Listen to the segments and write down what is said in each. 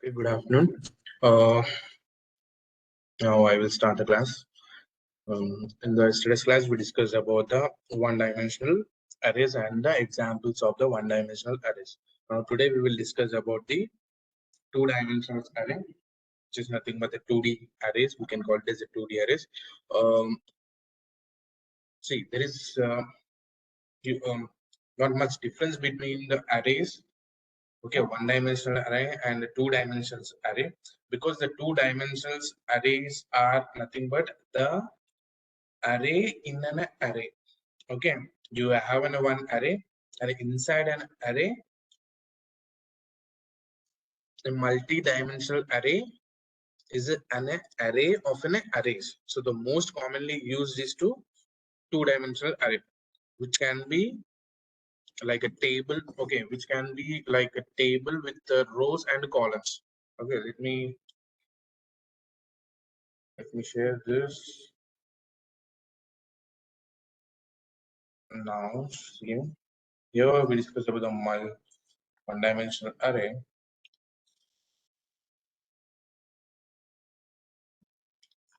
Okay, good afternoon. Now I will start the class. In the yesterday's class, we discussed about the one-dimensional arrays and the examples of the one-dimensional arrays. Now today we will discuss about the two-dimensional array, which is nothing but the 2D arrays. We can call it as a 2D arrays. See, there is not much difference between the arrays. Okay, one-dimensional array and a two-dimensional array, because the two-dimensional arrays are nothing but the array in an array. Okay, you have one array, and inside an array, a multi-dimensional array is an array of an arrays. So the most commonly used is to two-dimensional array, which can be like a table. Okay, which can be like a table with rows and columns. Okay, let me share this. Now, see, here we discussed about the one-dimensional array.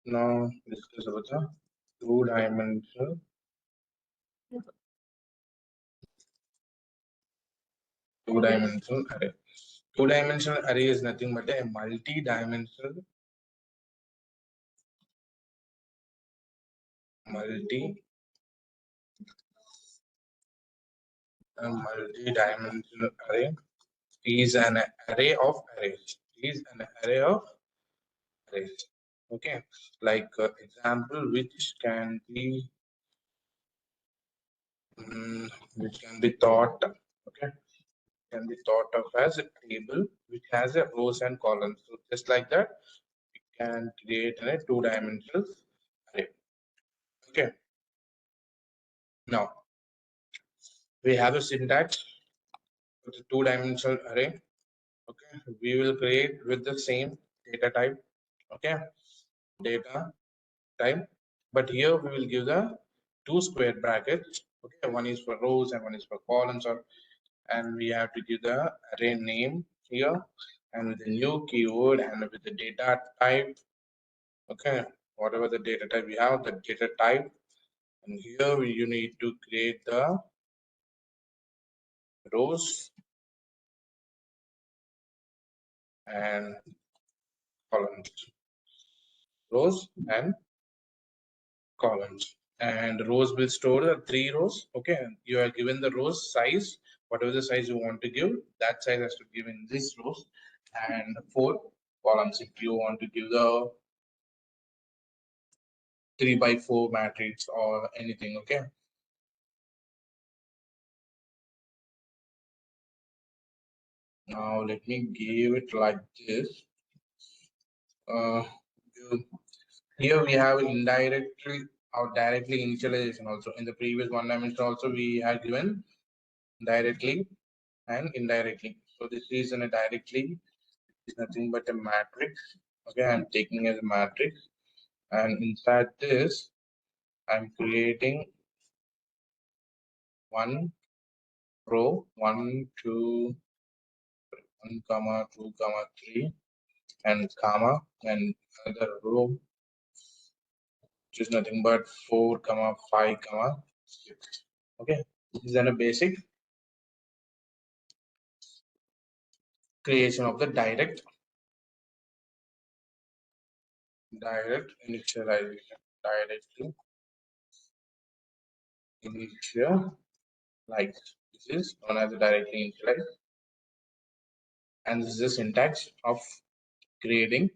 Now, discuss about the two-dimensional array. Two-dimensional array is nothing but a multi-dimensional array is an array of arrays. Okay, like example, which can be thought. Okay, can be thought of as a table which has a rows and columns. So just like that, we can create a two-dimensional array. Okay. Now we have a syntax for the two-dimensional array. Okay, we will create with the same data type. Okay, data type, but here we will give the two square brackets. Okay, one is for rows and one is for columns, and we have to give the array name here, and with the new keyword and with the data type. Okay, whatever the data type we have, the data type, and here you need to create the rows and columns. Rows and columns, and rows will store the 3 rows. Okay, you are given the rows size, whatever the size you want to give, that size has to give in this rows, and 4 columns if you want to give the 3x4 matrix or anything. Okay, now let me give it like this. Here we have indirectly or directly initialization also. In the previous one dimension also we had given directly and indirectly. So this is in a directly is nothing but a matrix. Okay, I'm taking as a matrix, and inside this I'm creating one row, 1, 2, 1, comma 2, comma 3, and comma, and another row which is nothing but 4, comma 5, comma 6. Okay, this is then a basic creation of the direct initialization. Directly initialize. This is known as a directly initialize, and this is the syntax of creating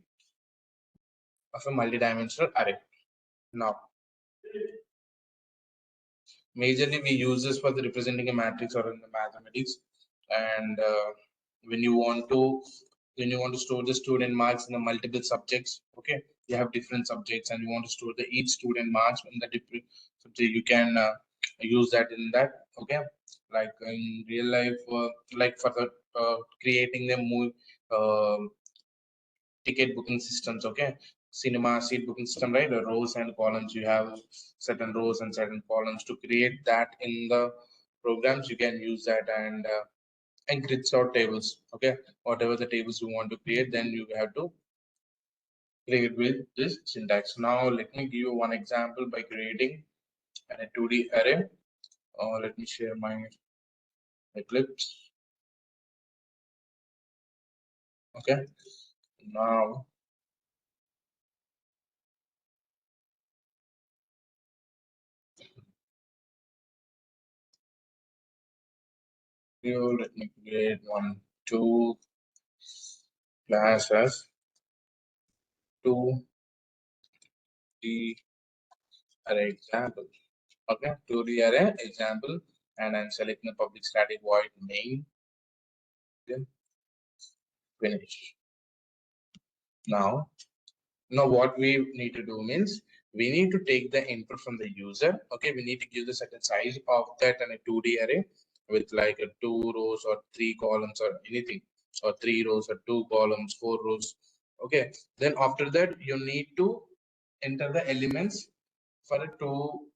of a multidimensional array. Now, majorly we use this for the representing a matrix or in the mathematics, and when you want to store the student marks in the multiple subjects. Okay, you have different subjects and you want to store the each student marks in the different subject, you can use that in that. Okay, like in real life, like for the creating the ticket booking systems. Okay, cinema seat booking system, right? The rows and columns, you have certain rows and certain columns. To create that in the programs, you can use that, and and grid sort tables. Okay, whatever the tables you want to create, then you have to create with this syntax. Now let me give you one example by creating a 2D array. Let me share my Eclipse. Okay, now here let me create one, two classes, 2D array example. Okay, 2D array example, and I'm selecting the public static void main. Then finish. Now what we need to do means we need to take the input from the user. Okay, we need to give the certain size of that and a 2D array with like a 2 rows or 3 columns or anything, or 3 rows or 2 columns, 4 rows. Okay, then after that you need to enter the elements for a 2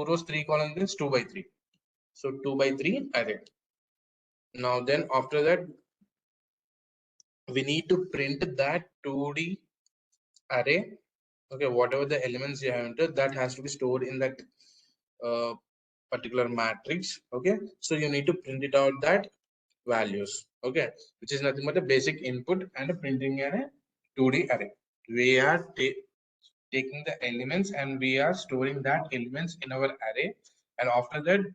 rows 3 columns means 2 by 3, so 2 by 3 array. Now then after that we need to print that 2D array. Okay, whatever the elements you have entered, that has to be stored in that uh, particular matrix. Okay, so you need to print it out that values. Okay, which is nothing but a basic input and a printing in a 2D array. We are taking the elements and we are storing that elements in our array, and after that,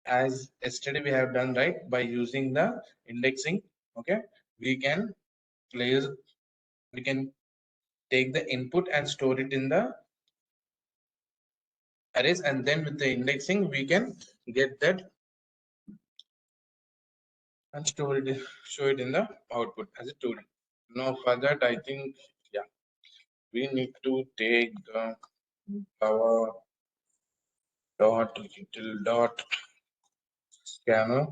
as yesterday we have done, right, by using the indexing. Okay, we can place, we can take the input and store it in the arrays, and then with the indexing we can get that and store it, show it in the output as a 2D. Now for that I think, yeah, we need to take the power dot util dot scanner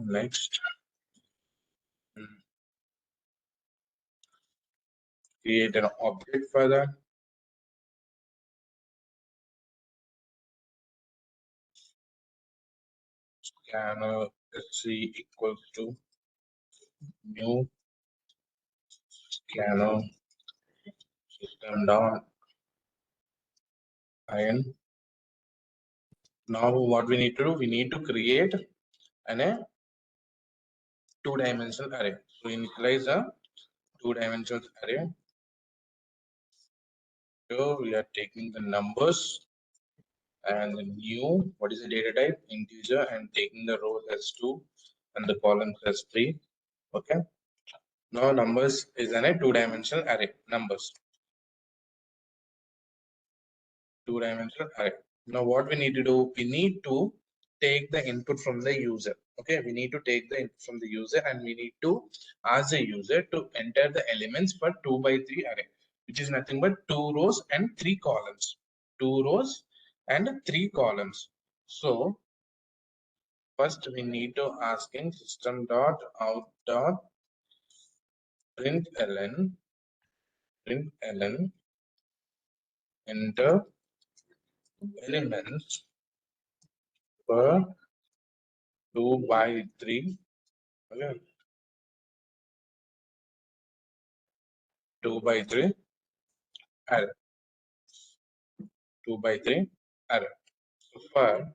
next, create an object for that. Scanner sc equals to new scanner system dot in. Now what we need to do, we need to create a 2-dimensional array. So initialize a 2-dimensional array. So we are taking the numbers and the new, what is the data type, integer, and taking the rows as 2 and the columns as 3. Okay, now numbers is a 2-dimensional array. Numbers, 2-dimensional array. Now what we need to do, we need to take the input from the user. Okay, we need to take the input from the user and we need to ask the user to enter the elements for 2 by 3 array, which is nothing but 2 rows and 3 columns. 2 rows and 3 columns. So first we need to asking system dot out dot println enter elements per 2 by 3. Okay, 2 by 3 array, 2 by 3 array. So for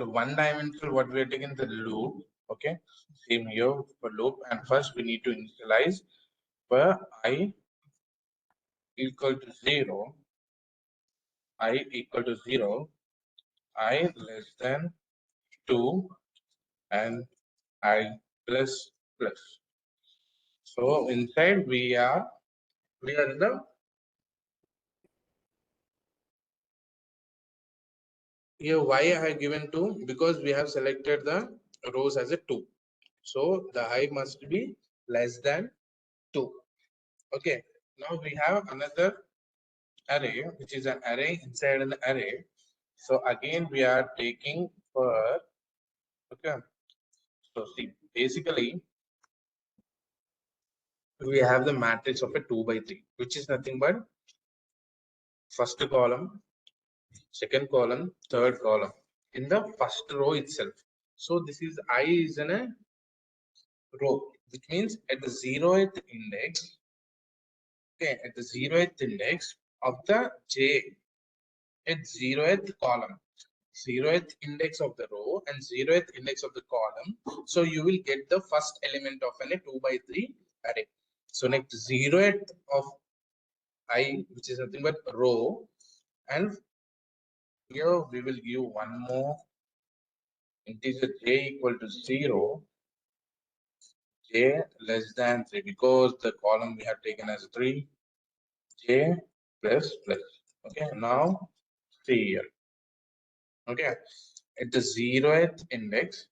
1 dimensional, what we are taking the loop. Okay, same here for loop, and first we need to initialize for I equal to 0, I equal to 0, I less than 2, and I plus plus. So inside we are in the, here why I have given 2, because we have selected the rows as a 2, so the I must be less than 2. Okay, now we have another array, which is an array inside an array. So again we are taking for, okay, so see, basically we have the matrix of a 2 by 3, which is nothing but first column, second column, third column in the first row itself. So this is I is in a row, which means at the 0th index, okay, at the 0th index of the J, at 0th column, 0th index of the row and 0th index of the column. So you will get the first element of an 2 by 3 array. So next 0th of I, which is nothing but row, and here we will give one more integer j equal to 0, j less than 3, because the column we have taken as 3, j plus plus. Okay, now see here. Okay, at the 0th index,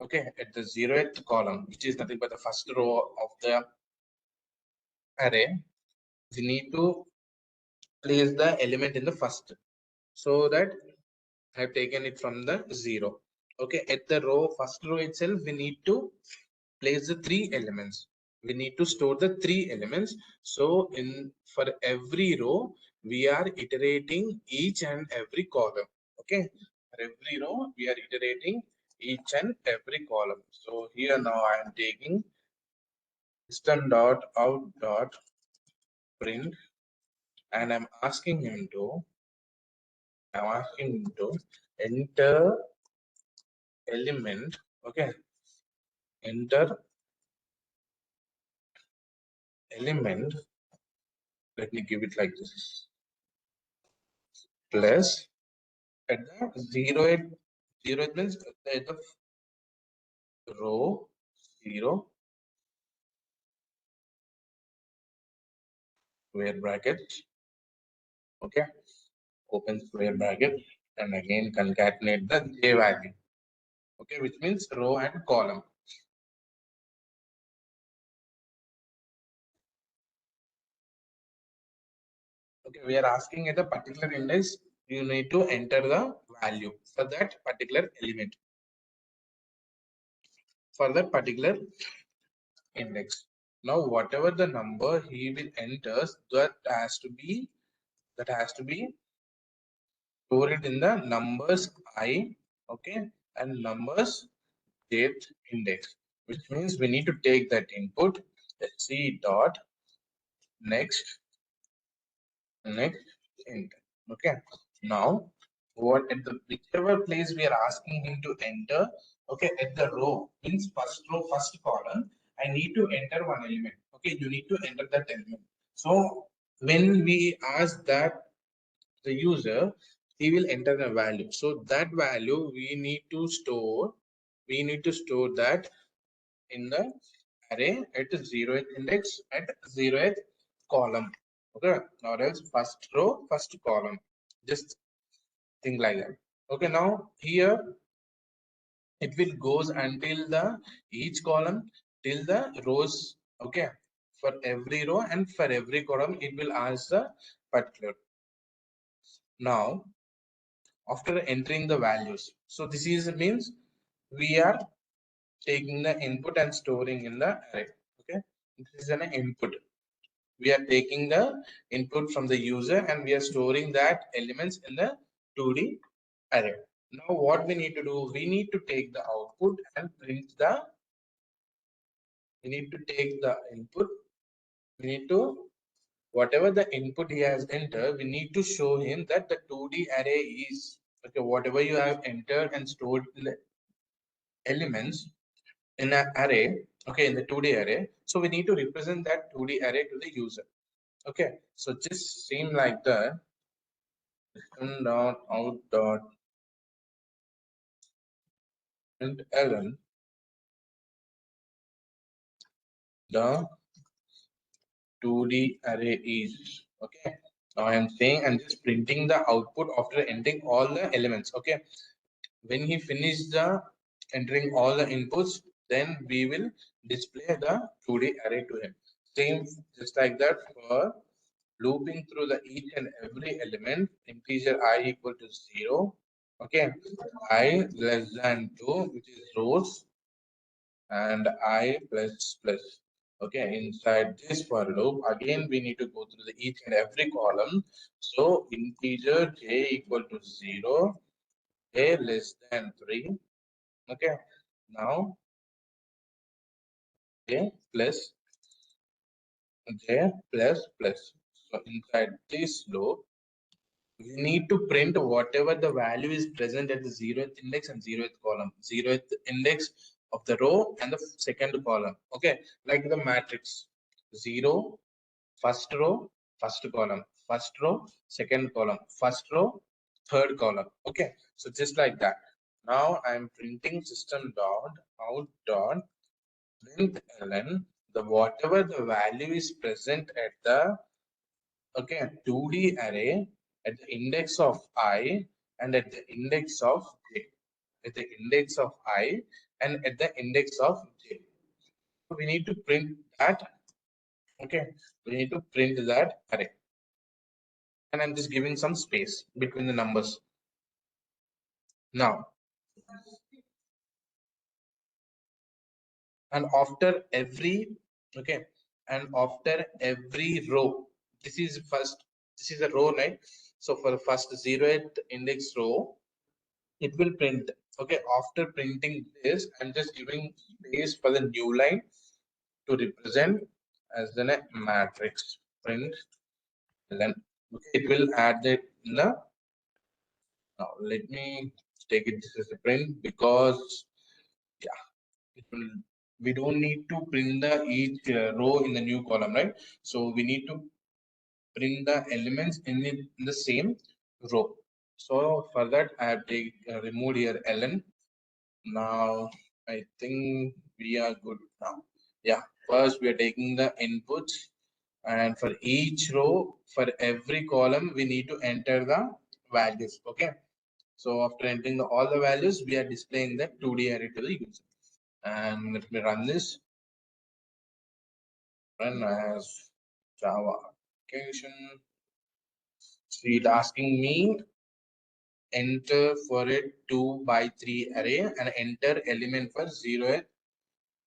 okay, at the 0th column, which is nothing but the first row of the array, we need to place the element in the first, so that I have taken it from the 0. Okay, at the row, first row itself, we need to place the 3 elements. We need to store the 3 elements. So in for every row, we are iterating each and every column. Okay, for every row, we are iterating each and every column. So here now I am taking system dot out dot print, and I'm asking him to enter element. Okay, enter element, let me give it like this, plus at the 0th, 0th means at the row 0 square bracket. Okay, open square bracket, and again concatenate the j value. Okay, which means row and column. Okay, we are asking at a particular index, you need to enter the value for that particular element, for that particular index. Now whatever the number he will enter, that has to be stored in the numbers I, okay, and numbers date index, which means we need to take that input c dot next int. Okay, now what at the whichever place we are asking him to enter, okay, at the row means first row first column, I need to enter one element. Okay, you need to enter that element. So when we ask that the user, he will enter the value. So that value we need to store that in the array at 0th index at 0th column. Okay, or else first row first column, just think like that. Okay, now here it will goes until the each column till the rows. Okay, for every row and for every column it will ask the particular. Now after entering the values, so this is means we are taking the input and storing in the array. Okay, this is an input. We are taking the input from the user and we are storing that elements in the 2D array. Now what we need to do, we need to take the output and print the, we need to take the input, we need to, whatever the input he has entered, we need to show him that the 2D array is, okay, whatever you have entered and stored in the elements in an array, okay, in the 2D array. So we need to represent that 2D array to the user. Okay, so just seem like that. System dot out dot and ln the 2D array is. Okay, now I am saying I'm just printing the output after entering all the elements. Okay, when he finished the entering all the inputs, then we will display the 2D array to him. Same just like that for looping through the each and every element, integer I equal to 0. Okay, I less than 2, which is rows, and I plus plus. Okay, inside this for loop, again we need to go through the each and every column. So integer j equal to 0, j less than 3. Okay, now j plus j plus plus. So inside this loop, we need to print whatever the value is present at the 0th index and 0th column, 0th index of the row and the second column. Okay, like the matrix 0, first row, first column, first row, second column, first row, third column. Okay, so just like that. Now I'm printing system dot out dot print ln the whatever the value is present at the, okay, 2D array at the index of I and at the index of j, at the index of I and at the index of j. So we need to print that. Okay, we need to print that array, and I'm just giving some space between the numbers. Now, and after every, okay, and after every row, this is first, this is a row, right? So for the first 0th index row, it will print. Okay, after printing this, I'm just giving space for the new line to represent as the matrix print. Then okay, it will add it in the, now let me take it this as a print, because yeah, it will, we don't need to print the each row in the new column, right? So we need to print the elements in, in the same row. So for that I have removed here ln. Now I think we are good now. Yeah, first we are taking the inputs, and for each row, for every column, we need to enter the values. Okay, so after entering all the values, we are displaying the 2D array to the user. And let me run this. Run as Java application. So it's asking me enter for a 2 by 3 array and enter element for 0th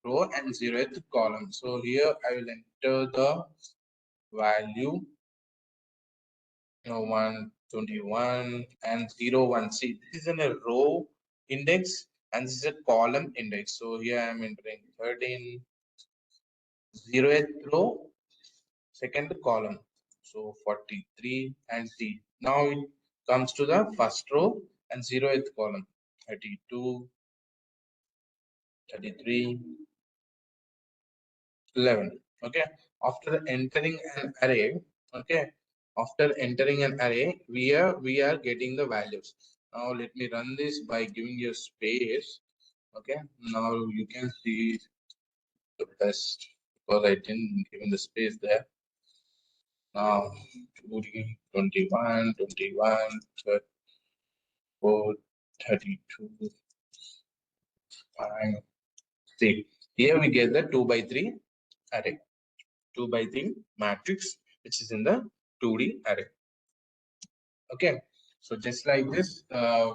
row and 0th column. So here I will enter the value 121 and 01. See, this is in a row index and this is a column index. So here I am entering 13, 0th row, second column. So 43 and C. Now it comes to the first row and 0th column. 32, 33, 11. Okay, after entering an array, okay, after entering an array, we are getting the values. Now let me run this by giving you space. Okay, now you can see the best because I didn't give the space there. Now 20, 21, 21, 34, 32, 5. See, here we get the 2 by 3 array, 2 by 3 matrix, which is in the 2D array. Okay, so just like this,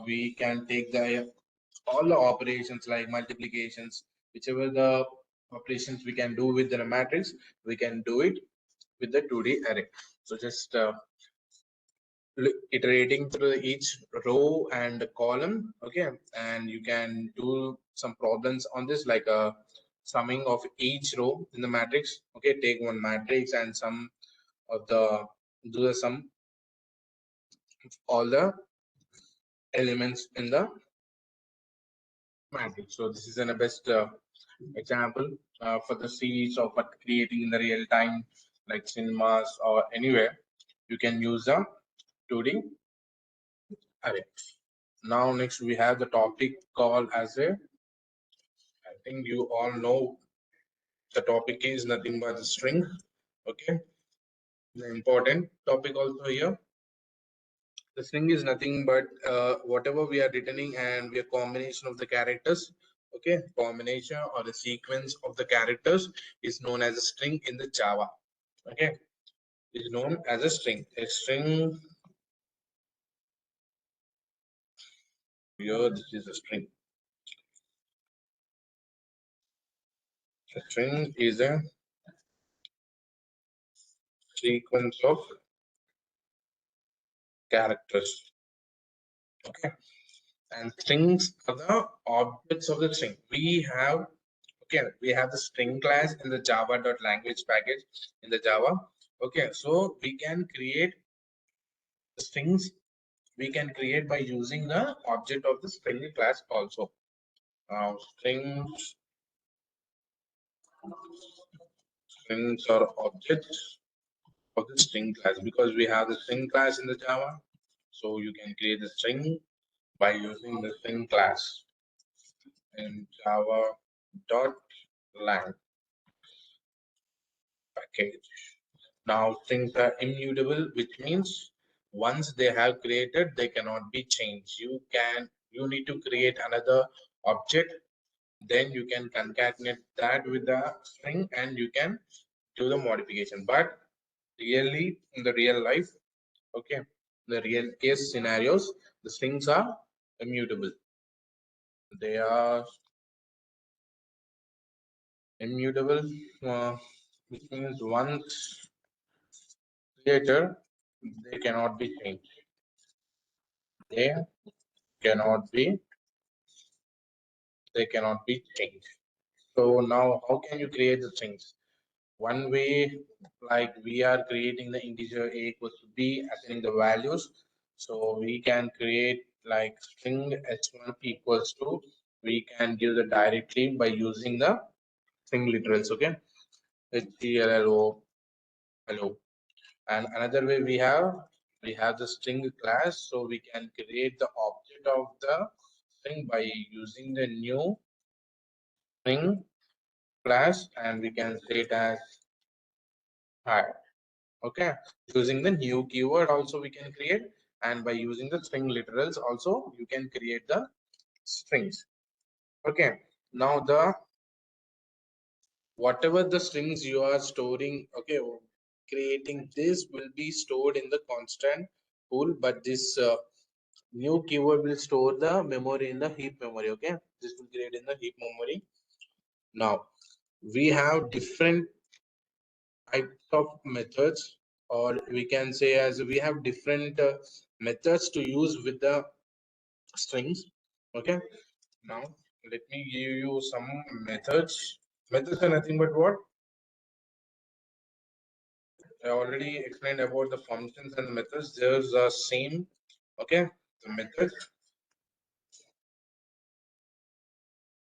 we can take the all the operations like multiplications, whichever the operations we can do with the matrix, we can do it with the 2D array. So just iterating through each row and column. Okay, and you can do some problems on this, like a summing of each row in the matrix. Okay, take one matrix and sum of the, do the sum all the elements in the matrix. So this is a best example for the series of what creating in the real time, like cinemas or anywhere. You can use a 2D array. Now next we have the topic called as a, I think you all know the topic is nothing but the string. Okay, the important topic also here. The string is nothing but whatever we are returning, and we are combination of the characters. Okay, combination or the sequence of the characters is known as a string in the Java. Okay, is known as a string. A string, here this is a string. A string is a sequence of characters. Okay, and strings are the objects of the string. We have the string class in the java.language package in the Java. Okay, so we can create strings. We can create by using the object of the string class also. Strings are objects of the string class because we have the string class in the Java. So you can create the string by using the string class in java.lang package. Now strings are immutable, which means once they have created, they cannot be changed. You need to create another object, then you can concatenate that with the string and you can do the modification. But really in the real life, okay, the real case scenarios, the strings are immutable. They are immutable, which means once created, they cannot be changed. They cannot be they cannot be changed. So now how can you create the strings? One way, like we are creating the integer a equals to b, assigning the values. So we can create like string h1 equals to, we can give the directly by using the string literals. Okay, hello, hello. And another way we have the string class, so we can create the object of the string by using the new string class, and we can say it as hi. Okay, using the new keyword also we can create, and by using the string literals also you can create the strings. Okay, now the whatever the strings you are storing, okay, creating this will be stored in the constant pool, but this new keyword will store the memory in the heap memory. Okay, this will create in the heap memory. Now we have different types of methods, or we can say as we have different methods to use with the strings. Okay, now let me give you some methods are nothing but what I already explained about the functions and methods. There's the same. Okay, the methods,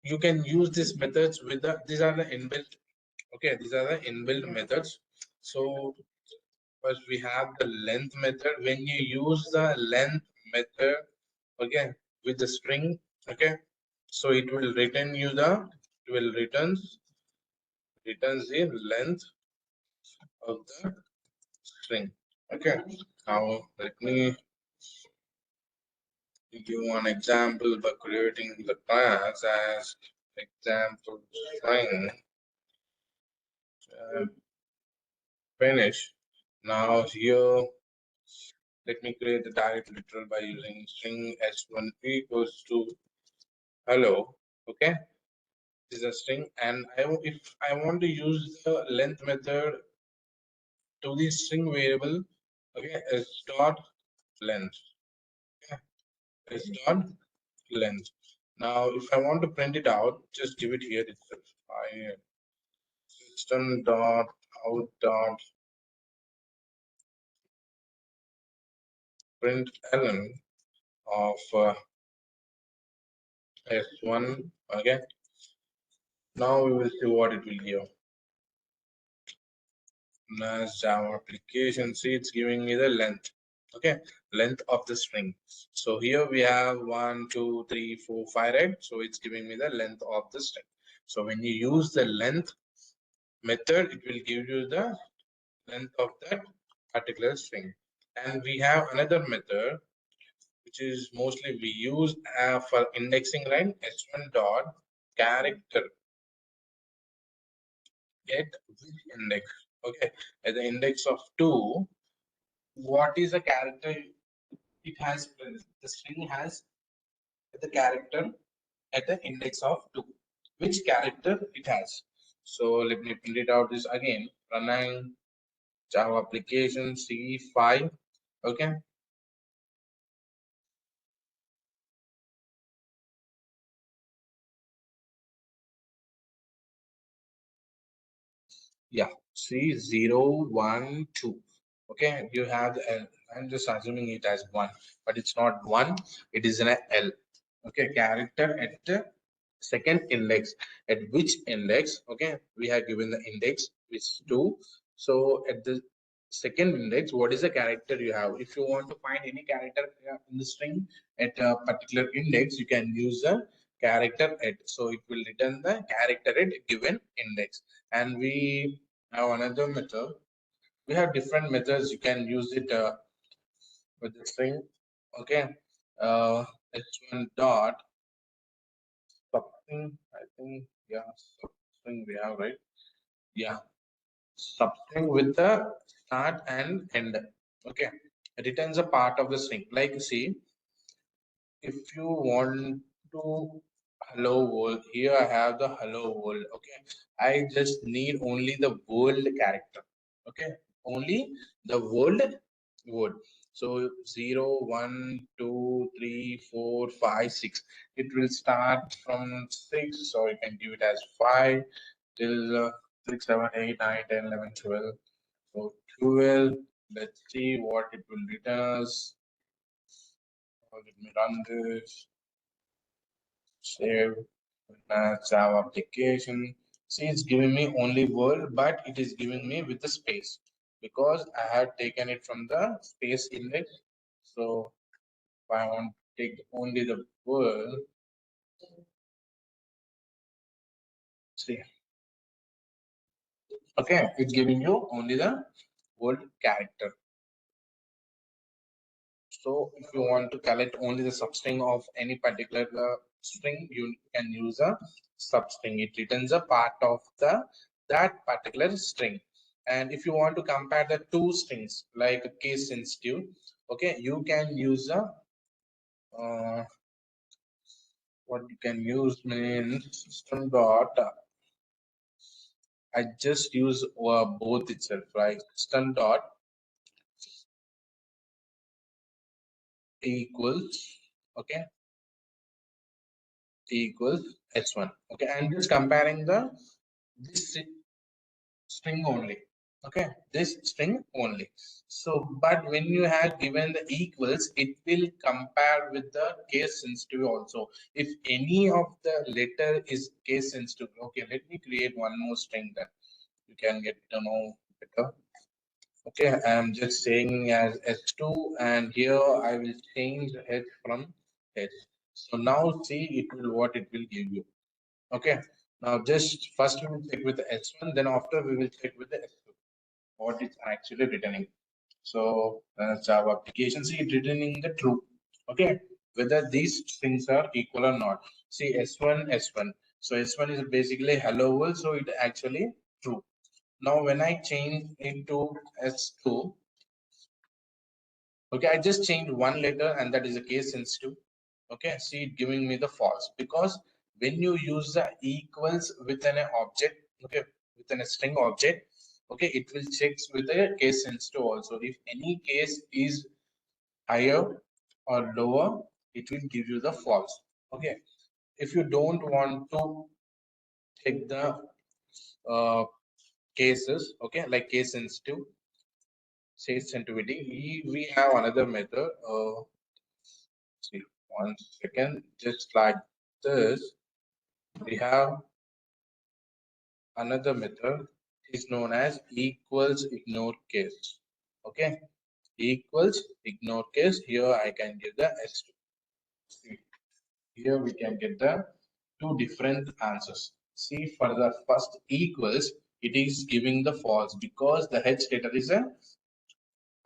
you can use these methods with the, these are the inbuilt. Okay, these are the inbuilt methods. So first we have the length method. When you use the length method, okay, with the string, okay, so it will return you the, it will returns the length of the string. Okay, now let me give one example by creating the class as example string uh, finish. Now here let me create the direct literal by using string s1 equals to hello. Okay, this is a string, and if I want to use the length method to the string variable, okay, s dot length. Okay, s dot length. Now if I want to print it out, just give it here itself. I system dot out dot print ln of s1. Okay, now we will see what it will give. As Java application, see, it's giving me the length. Okay, length of the string. So here we have 1 2 3 4 5, right? So it's giving me the length of the string. So when you use the length method, it will give you the length of that particular string. And we have another method which is mostly we use for indexing, line s1 dot character get which index. Okay, at the index of 2, what is a character it has present? The string has the character at the index of 2, which character it has. So let me print it out this again, running Java application C5. Okay. Yeah, C012. Okay, you have the L. I'm just assuming it as one, but it's not one, it is an L. Okay, character at the second index. At which index? Okay, we have given the index which is 2. So at the second index, what is the character you have? If you want to find any character in the string at a particular index, you can use the character at. So it will return the character at given index. And we have another method. We have different methods. You can use it with the string. Okay, h1 dot something. I think yeah, something we have, right? Yeah, substring with the start and end. Okay, it returns a part of the string. Like, see, if you want to hello world, here I have the hello world. Okay, I just need only the world character. Okay, only the word. So 0 1 2 3 4 5 6, it will start from 6, so you can give it as 5 till 6 7 8 9 10 11 12. So 12, let's see what it will return us. Let me run this. Save Java application. See, it's giving me only world, but it is giving me with the space because I have taken it from the space index. So if I want to take only the world, see, okay, it's giving you only the world character. So if you want to collect only the substring of any particular string, you can use a substring. It returns a part of the that particular string. And if you want to compare the two strings like case sensitive, okay, you can use a what you can use means system dot. I just use both itself, right? System dot equals, okay, equals h1. Okay, I'm just comparing the this string only. Okay, this string only. So but when you have given the equals, it will compare with the case sensitive also. If any of the letter is case sensitive, okay, let me create one more string that you can get to know better. Okay, I am just saying as h2, and here I will change h from h. So now see it will what it will give you. Okay, now just first we will check with the h1, then after we will check with the h2 what it's actually returning. So Java application, see it returning the true. Okay, whether these things are equal or not. See S1, S1. So S1 is basically hello world, so it actually true. Now when I change into S2, okay, I just changed one letter and that is a case sensitive. Okay, see it giving me the false because when you use the equals within an object, okay, within a string object, okay, it will check with the case sensitive also. If any case is higher or lower, it will give you the false. Okay, if you don't want to check the uh, cases, okay, like case sensitive, say sensitivity, we have another method. See, one second, just like this, we have another method is known as equals ignore case. Okay, equals ignore case. Here I can give the S2. See, here we can get the two different answers. See, for the first equals, it is giving the false because the H letter is a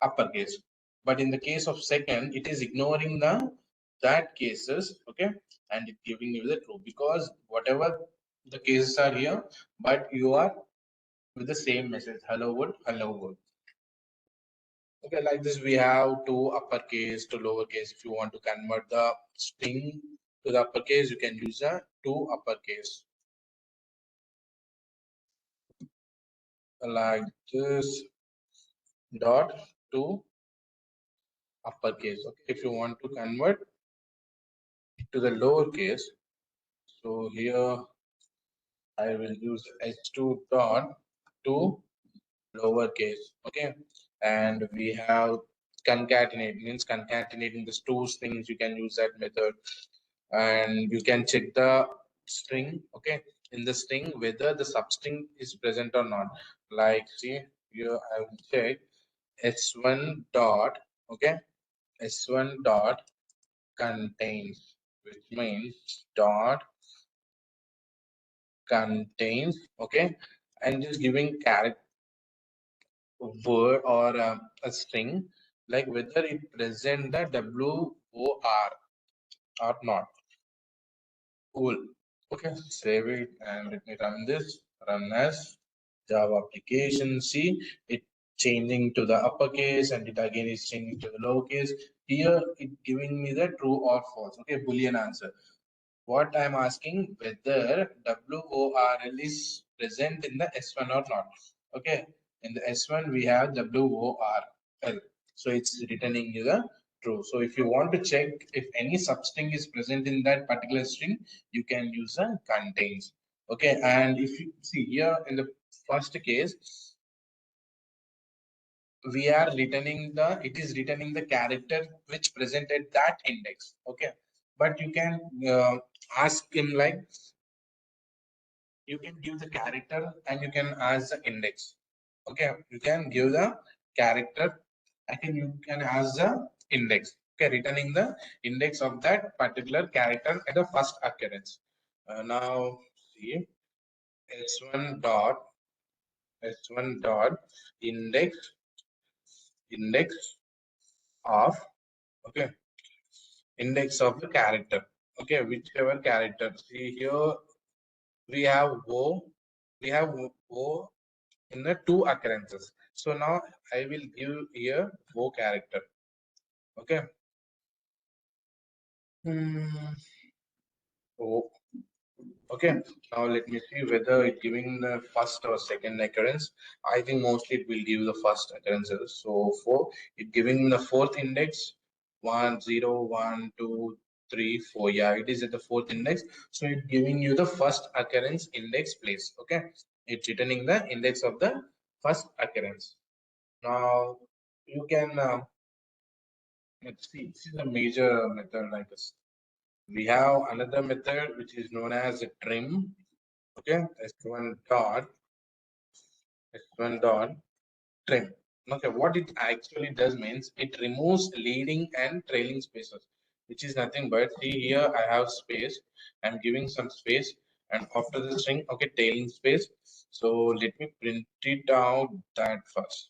uppercase. But in the case of second, it is ignoring the that cases, okay, and it giving you the true because whatever the cases are here, but you are with the same message, hello world, hello world. Okay, like this we have two uppercase to lowercase. If you want to convert the string to the uppercase, you can use a two uppercase like this. dot to uppercase. Okay, if you want to convert to the lowercase, so here I will use h2 dot to lowercase. Okay, and we have concatenate, means concatenating these two strings. You can use that method, and you can check the string. Okay, in the string whether the substring is present or not. Like, see here I will check s1 dot. Okay, s1 dot contains, which means dot contains. Okay, and just giving character word or a string, like whether it present the WOR or not. Cool. Okay, save it and let me run this. Run as Java application. See it changing to the uppercase and it again is changing to the lowercase. Here it giving me the true or false. Okay, Boolean answer. What I'm asking whether WORL is present in the S1 or not. Okay, in the S1 we have WORL, so it's returning you the true. So if you want to check if any substring is present in that particular string, you can use a contains. Okay, and if you see here in the first case, we are returning the, it is returning the character which presented that index. Okay, but you can ask him like, you can give the character and you can ask the index. Okay, you can give the character and you can ask the index. Okay, returning the index of that particular character at the first occurrence. Now see s1 dot index of, okay, index of the character. Okay, whichever character. See here we have we have o in the two occurrences. So now I will give here o character. Okay. O. Okay. Now let me see whether it giving the first or second occurrence. I think mostly it will give the first occurrences. So for it giving the fourth index, 1 0 1 2 3 4. Yeah, it is at the fourth index. So it giving you the first occurrence index place. Okay. It's returning the index of the first occurrence. Now you can let's see. This is a major method like this. We have another method which is known as a trim. Okay, s1 dot trim. Okay, what it actually does means it removes leading and trailing spaces, which is nothing but, see here I have space. I'm giving some space, and after the string, okay, trailing space. So let me print it out that first,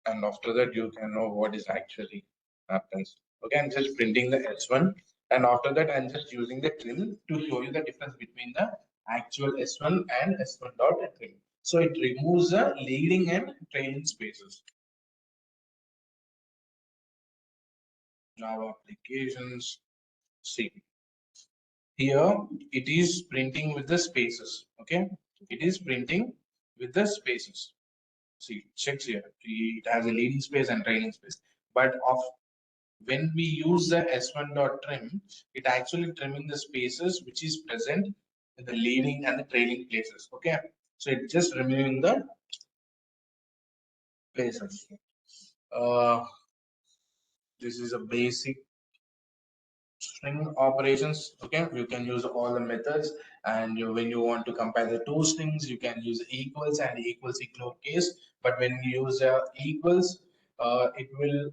and after that you can know what is actually happens. Okay, I'm just printing the s1, and after that I'm just using the trim to show you the difference between the actual s1 and s1 dot trim. So it removes the leading and trailing spaces. Java applications. See here it is printing with the spaces. Okay, it is printing with the spaces. See, checks here, it has a leading space and trailing space, but of when we use the s1 dot trim, it actually trimming the spaces which is present in the leading and the trailing places. Okay, so it's just removing the places. This is a basic string operations. Okay, you can use all the methods, and when you want to compare the two strings, you can use equals and equals ignore case. But when you use equals, it will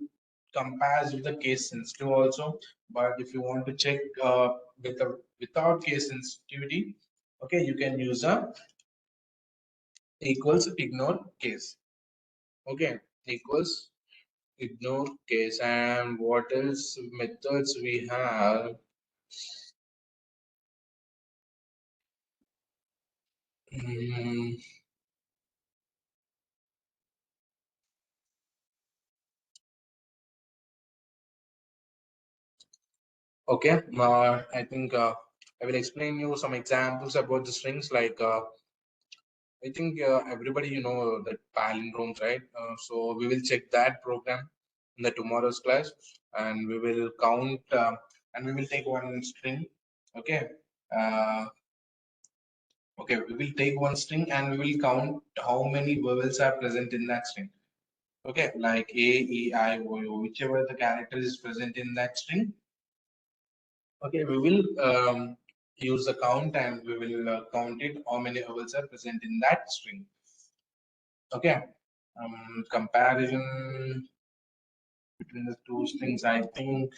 compares with the case sensitive also. But if you want to check without case sensitivity, okay, you can use a equals ignore case. Okay, equals ignore case. And what else methods we have? Hmm, okay, I think I will explain you some examples about the strings, like I think everybody the palindromes, right? So we will check that program in the tomorrow's class, and we will count and we will take one string. Okay. Uh, okay, we will take one string and we will count how many vowels are present in that string. Okay, like A, E, I, O, U, whichever the character is present in that string. Okay, we will use the count and we will count it how many vowels are present in that string. Okay, comparison between the two strings, I think.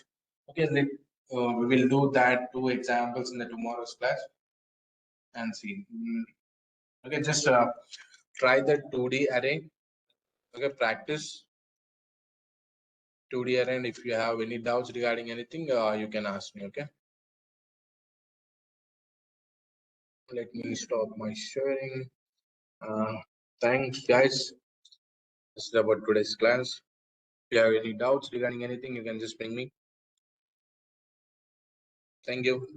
Okay, we will do that two examples in the tomorrow's class and see. Okay, just try the 2D array. Okay, practice 2D array, and if you have any doubts regarding anything, you can ask me. Okay, let me stop my sharing. Thanks, guys. This is about today's class. If you have any doubts regarding anything, you can just ping me. Thank you.